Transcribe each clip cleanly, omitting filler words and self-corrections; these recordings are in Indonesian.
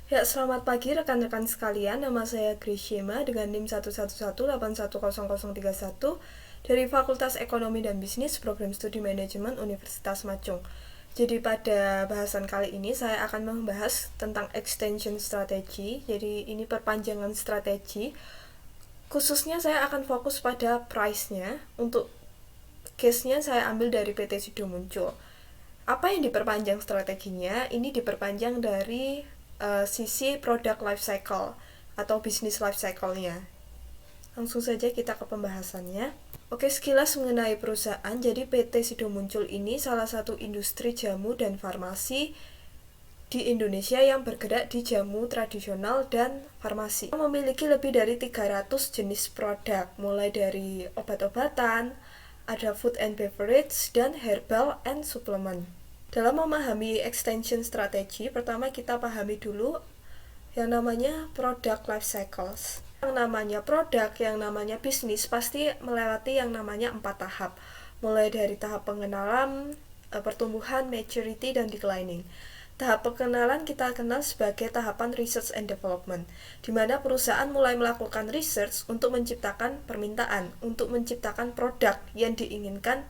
Ya, selamat pagi rekan-rekan sekalian. Nama saya Grishima dengan NIM 11181810031 dari Fakultas Ekonomi dan Bisnis Program Studi Manajemen Universitas Macung. Jadi pada bahasan kali ini saya akan membahas tentang extension strategy. Jadi ini perpanjangan strategi. Khususnya saya akan fokus pada price-nya. Untuk case-nya saya ambil dari PT Sido Muncul. Apa yang diperpanjang strateginya? Ini diperpanjang dari sisi product life cycle atau bisnis life cycle-nya. Langsung saja kita ke pembahasannya. Oke, sekilas mengenai perusahaan. Jadi PT Sido Muncul ini salah satu industri jamu dan farmasi di Indonesia yang bergerak di jamu tradisional dan farmasi. Memiliki lebih dari 300 jenis produk, mulai dari obat-obatan, ada food and beverage, dan herbal and supplement. Dalam memahami extension strategi, pertama kita pahami dulu yang namanya product life cycles. Yang namanya produk, yang namanya bisnis pasti melewati yang namanya 4 tahap. Mulai dari tahap pengenalan, pertumbuhan, maturity, dan declining. Tahap pengenalan kita kenal sebagai tahapan research and development, di mana perusahaan mulai melakukan research untuk menciptakan permintaan, untuk menciptakan produk yang diinginkan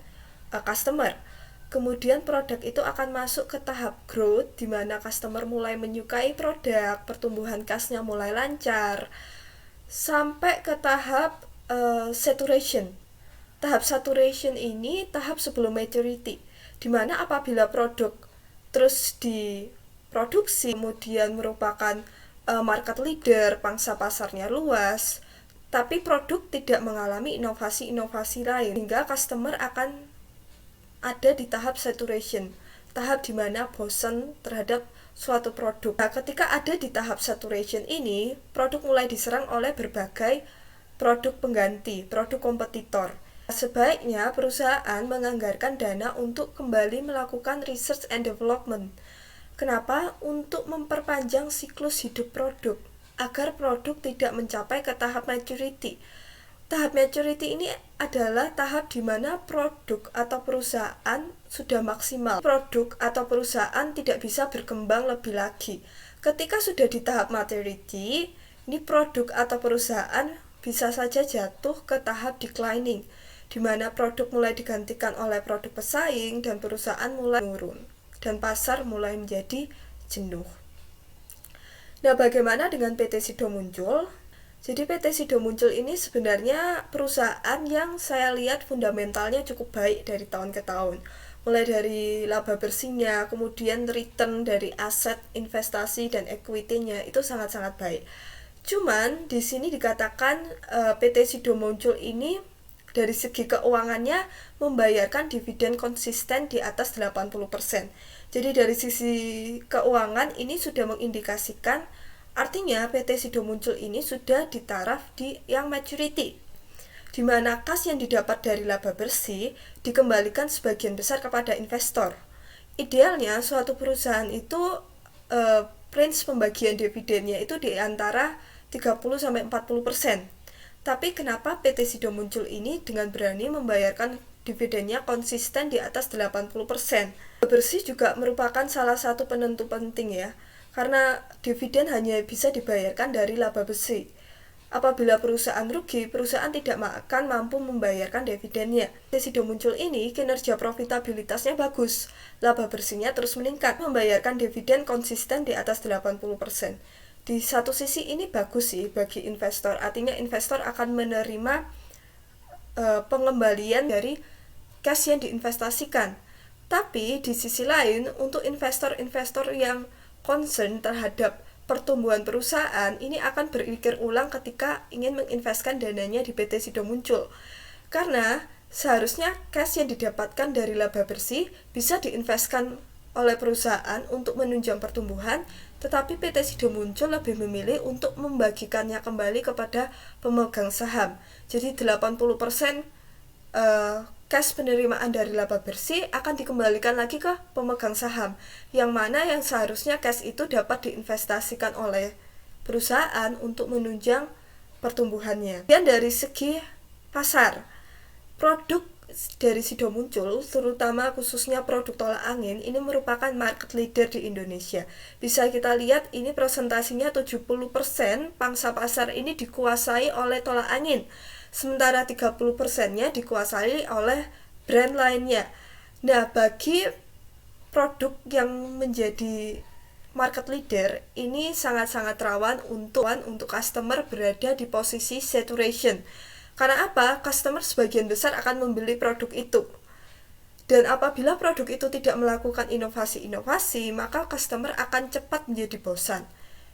customer. Kemudian produk itu akan masuk ke tahap growth, di mana customer mulai menyukai produk, pertumbuhan kasnya mulai lancar, sampai ke tahap saturation. Tahap saturation ini tahap sebelum maturity, di mana apabila produk terus diproduksi, kemudian merupakan market leader, pangsa pasarnya luas, tapi produk tidak mengalami inovasi-inovasi lain, hingga customer akan ada di tahap saturation, tahap di mana bosan terhadap suatu produk. Nah, ketika ada di tahap saturation ini, produk mulai diserang oleh berbagai produk pengganti, produk kompetitor. Sebaiknya perusahaan menganggarkan dana untuk kembali melakukan research and development. Kenapa? Untuk memperpanjang siklus hidup produk, agar produk tidak mencapai ke tahap maturity. Tahap maturity ini adalah tahap di mana produk atau perusahaan sudah maksimal. Produk atau perusahaan tidak bisa berkembang lebih lagi. Ketika sudah di tahap maturity, ini produk atau perusahaan bisa saja jatuh ke tahap declining, di mana produk mulai digantikan oleh produk pesaing dan perusahaan mulai menurun, dan pasar mulai menjadi jenuh. Nah, bagaimana dengan PT Sido Muncul? Jadi PT Sido Muncul ini sebenarnya perusahaan yang saya lihat fundamentalnya cukup baik dari tahun ke tahun. Mulai dari laba bersihnya, kemudian return dari aset, investasi, dan equity-nya itu sangat-sangat baik. Cuman di sini dikatakan PT Sido Muncul ini dari segi keuangannya membayarkan dividen konsisten di atas 80%. Jadi dari sisi keuangan ini sudah mengindikasikan, artinya PT Sido Muncul ini sudah di taraf di yang maturity, di mana kas yang didapat dari laba bersih dikembalikan sebagian besar kepada investor. Idealnya suatu perusahaan itu range pembagian dividennya itu di antara 30-40%. Tapi kenapa PT Sido Muncul ini dengan berani membayarkan dividennya konsisten di atas 80%? Bersih juga merupakan salah satu penentu penting ya, karena dividen hanya bisa dibayarkan dari laba bersih. Apabila perusahaan rugi, perusahaan tidak akan mampu membayarkan dividennya. PT Sido Muncul ini kinerja profitabilitasnya bagus, laba bersihnya terus meningkat, membayarkan dividen konsisten di atas 80%. Di satu sisi ini bagus sih bagi investor, artinya investor akan menerima pengembalian dari cash yang diinvestasikan. Tapi di sisi lain, untuk investor-investor yang concern terhadap pertumbuhan perusahaan, ini akan berpikir ulang ketika ingin menginvestkan dananya di PT Sido Muncul. Karena seharusnya cash yang didapatkan dari laba bersih bisa diinvestkan oleh perusahaan untuk menunjang pertumbuhan, tetapi PT Sido Muncul lebih memilih untuk membagikannya kembali kepada pemegang saham. Jadi 80% cash penerimaan dari laba bersih akan dikembalikan lagi ke pemegang saham, yang mana yang seharusnya cash itu dapat diinvestasikan oleh perusahaan untuk menunjang pertumbuhannya. Dan dari segi pasar, produk dari Sido Muncul, terutama khususnya produk tolak angin, ini merupakan market leader di Indonesia. Bisa kita lihat ini presentasinya 70% pangsa pasar ini dikuasai oleh tolak angin, sementara 30%-nya dikuasai oleh brand lainnya. Nah, bagi produk yang menjadi market leader ini sangat-sangat rawan untuk customer berada di posisi saturation. Karena apa? Customer sebagian besar akan membeli produk itu. Dan apabila produk itu tidak melakukan inovasi-inovasi, maka customer akan cepat menjadi bosan.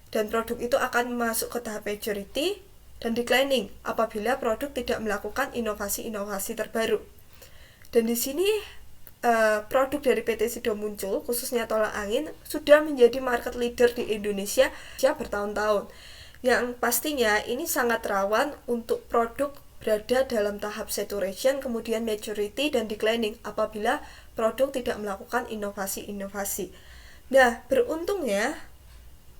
Dan produk itu akan masuk ke tahap maturity dan declining apabila produk tidak melakukan inovasi-inovasi terbaru. Dan di sini produk dari PT Sido Muncul, khususnya tolak angin, sudah menjadi market leader di Indonesia bertahun-tahun. Yang pastinya ini sangat rawan untuk produk berada dalam tahap saturation, kemudian maturity dan declining apabila produk tidak melakukan inovasi-inovasi. Nah, beruntungnya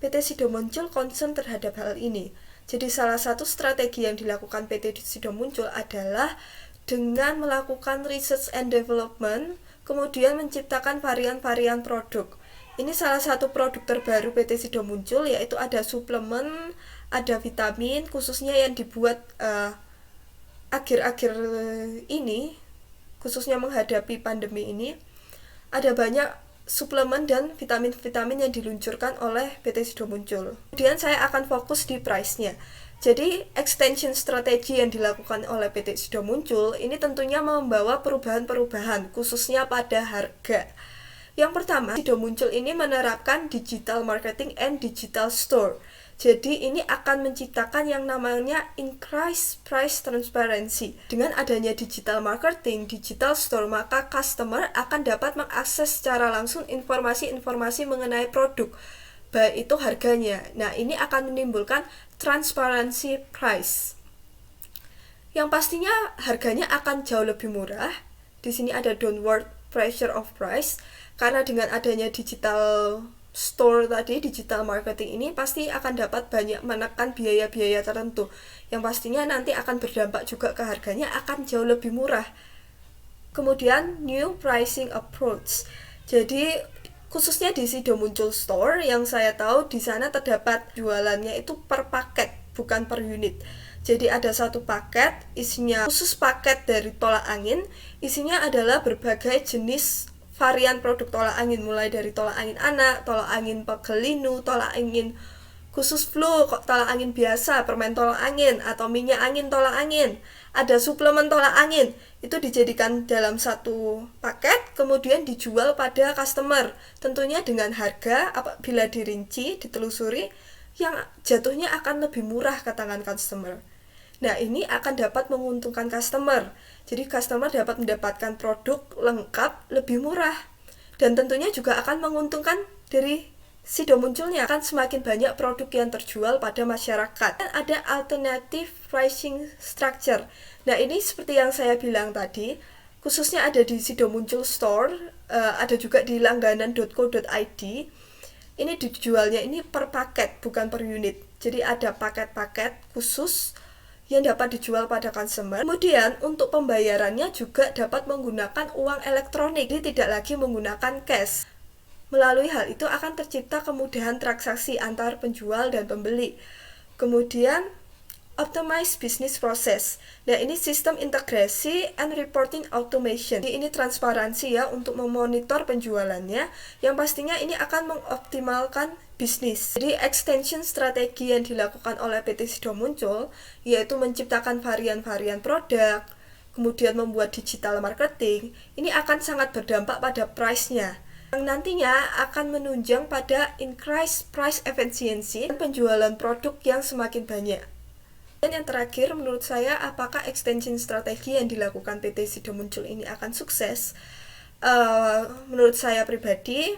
PT Sido Muncul concern terhadap hal ini. Jadi salah satu strategi yang dilakukan PT Sido Muncul adalah dengan melakukan research and development, kemudian menciptakan varian-varian produk. Ini salah satu produk terbaru PT Sido Muncul, yaitu ada suplemen, ada vitamin, khususnya yang dibuat akhir-akhir ini, khususnya menghadapi pandemi ini, ada banyak suplemen dan vitamin-vitamin yang diluncurkan oleh PT Sido Muncul. Kemudian saya akan fokus di price-nya. Jadi extension strategi yang dilakukan oleh PT Sido Muncul ini tentunya membawa perubahan-perubahan, khususnya pada harga. Yang pertama, Sido Muncul ini menerapkan digital marketing and digital store. Jadi ini akan menciptakan yang namanya increase price transparency. Dengan adanya digital marketing, digital store, maka customer akan dapat mengakses secara langsung informasi-informasi mengenai produk, baik itu harganya. Nah, ini akan menimbulkan transparency price. Yang pastinya harganya akan jauh lebih murah. Di sini ada downward pressure of price karena dengan adanya digital store tadi, digital marketing ini pasti akan dapat banyak menekan biaya-biaya tertentu yang pastinya nanti akan berdampak juga ke harganya akan jauh lebih murah. Kemudian new pricing approach. Jadi khususnya di Sido Muncul Store yang saya tahu di sana terdapat jualannya itu per paket, bukan per unit. Jadi ada satu paket isinya khusus paket dari tolak angin, isinya adalah berbagai jenis varian produk tolak angin, mulai dari tolak angin anak, tolak angin pegelinu, tolak angin khusus flu, tolak angin biasa, permen tolak angin, atau minyak angin tolak angin. Ada suplemen tolak angin, itu dijadikan dalam satu paket, kemudian dijual pada customer. Tentunya dengan harga, apabila dirinci, ditelusuri, yang jatuhnya akan lebih murah ke tangan customer. Nah, ini akan dapat menguntungkan customer. Jadi customer dapat mendapatkan produk lengkap lebih murah. Dan tentunya juga akan menguntungkan dari Sido Munculnya, akan semakin banyak produk yang terjual pada masyarakat. Dan ada alternative pricing structure. Nah, ini seperti yang saya bilang tadi, khususnya ada di Sido Muncul Store, ada juga di langganan.co.id. Ini dijualnya ini per paket, bukan per unit. Jadi ada paket-paket khusus yang dapat dijual pada consumer. Kemudian untuk pembayarannya juga dapat menggunakan uang elektronik, jadi tidak lagi menggunakan cash. Melalui hal itu akan tercipta kemudahan transaksi antar penjual dan pembeli. Kemudian optimize business process. Nah, ini sistem integrasi and reporting automation. Jadi ini transparansi ya untuk memonitor penjualannya, yang pastinya ini akan mengoptimalkan bisnis. Jadi extension strategi yang dilakukan oleh PT Sido Muncul yaitu menciptakan varian-varian produk, kemudian membuat digital marketing, ini akan sangat berdampak pada price-nya, yang nantinya akan menunjang pada increase price efficiency dan penjualan produk yang semakin banyak. Dan yang terakhir, menurut saya, apakah extension strategi yang dilakukan PT Sido Muncul ini akan sukses? Menurut saya pribadi,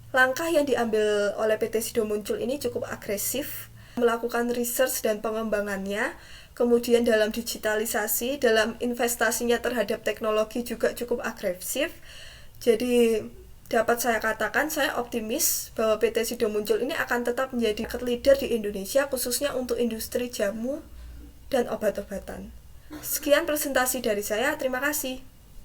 langkah yang diambil oleh PT Sido Muncul ini cukup agresif, melakukan research dan pengembangannya, kemudian dalam digitalisasi, dalam investasinya terhadap teknologi juga cukup agresif. Jadi dapat saya katakan, saya optimis bahwa PT Sido Muncul ini akan tetap menjadi market leader di Indonesia, khususnya untuk industri jamu dan obat-obatan. Sekian presentasi dari saya, terima kasih.